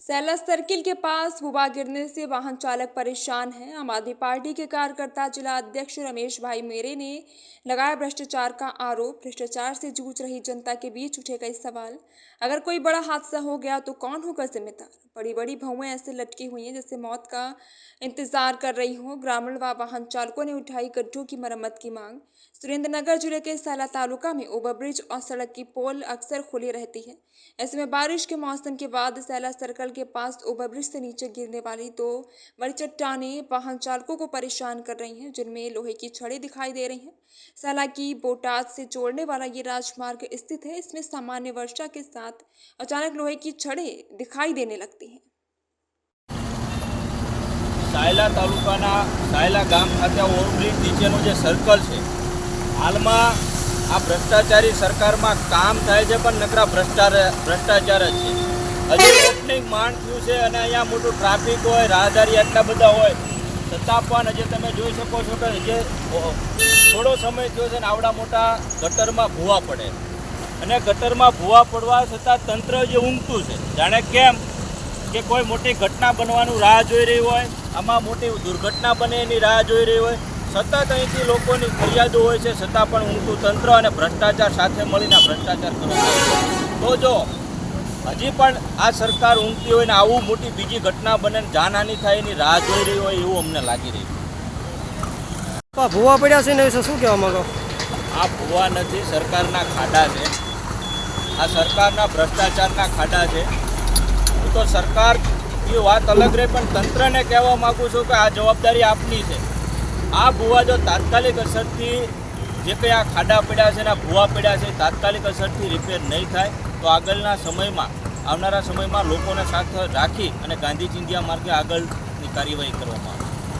Saila circle के पास हुआ गिरने से वाहन चालक परेशान है। आम आदमी पार्टी के कार्यकर्ता जिला अध्यक्ष रमेश भाई मेरे ने लगाया भ्रष्टाचार का आरोप। भ्रष्टाचार से जूझ रही जनता के बीच उठे कई सवाल। अगर कोई बड़ा हादसा हो गया तो कौन होगा जिम्मेदार। बड़ी बड़ी भौएं ऐसे लटकी हुई हैं जैसे मौत का इंतजार कर रही हो। ग्रामीण व वाहन चालकों ने उठाई गड्ढों की मरम्मत की मांग। सुरेंद्रनगर जिले के सैला तालुका में ओवरब्रिज और सड़क की पोल अक्सर खुली रहती है। ऐसे में बारिश के मौसम के बाद सैला सर्कल के पास ओवरब्रिज से नीचे गिरने वाली दो बड़ी चट्टानें वाहन चालकों को परेशान कर रही हैं, जिनमें लोहे की छड़ें दिखाई दे रही हैं। सैला की बोटाद से जोड़ने वाला ये राजमार्ग स्थित है। इसमें सामान्य वर्षा के साथ अचानक लोहे की छड़ें दिखाई देने लगती हैं। સાયલા તાલુકાના સાયલા ગામ ખાતે ઓવરબ્રિજ નીચેનું જે સર્કલ છે, હાલમાં આ ભ્રષ્ટાચારી સરકારમાં કામ થાય છે પણ નકરા ભ્રષ્ટાચાર જ છે. હજી ઓપનિંગ માંડ થયું છે અને અહીંયા મોટું ટ્રાફિક હોય, રાહદારી આટલા બધા હોય છતાં પણ હજી તમે જોઈ શકો છો કે જે થોડો સમય થયો છે ને આવડા મોટા ગટરમાં ભૂવા પડે અને ગટરમાં ભૂવા પડવા છતાં તંત્ર જે ઊંઘતું છે, જાણે કેમ કે કોઈ મોટી ઘટના બનવાનું રાહ જોઈ રહી હોય, આમાં મોટી દુર્ઘટના બને એની રાહ જોઈ રહી હોય. સતત અહીંથી લોકોની ફરિયાદો હોય છે છતાં પણ ઊંઘતું તંત્ર અને ભ્રષ્ટાચાર સાથે મળીને ભ્રષ્ટાચાર કરે. તો જો હજી પણ આ સરકાર ઊંઘતી હોય ને આવું મોટી બીજી ઘટના બને ને જાનહાનિ થાય એની રાહ જોઈ રહી હોય એવું અમને લાગી રહ્યું. ભૂવા પડ્યા છે ને વિશે શું કહેવા માંગો? આ ભૂવા નથી, સરકારના ખાડા છે. આ સરકારના ભ્રષ્ટાચારના ખાડા છે. તો સરકાર એ વાત અલગ રહે પણ તંત્રને કહેવા માગું છું કે આ જવાબદારી આપની છે. આ ભૂવા જો તાત્કાલિક અસરથી જે કંઈ આ ખાડા પડ્યા છે ને આ ભૂવા પડ્યા છે તાત્કાલિક અસરથી રિપેર નહીં થાય તો આગળના સમયમાં આવનારા સમયમાં લોકોને સાથે રાખી અને ગાંધી ચિંધ્યા માર્ગે આગળની કાર્યવાહી કરવામાં આવે.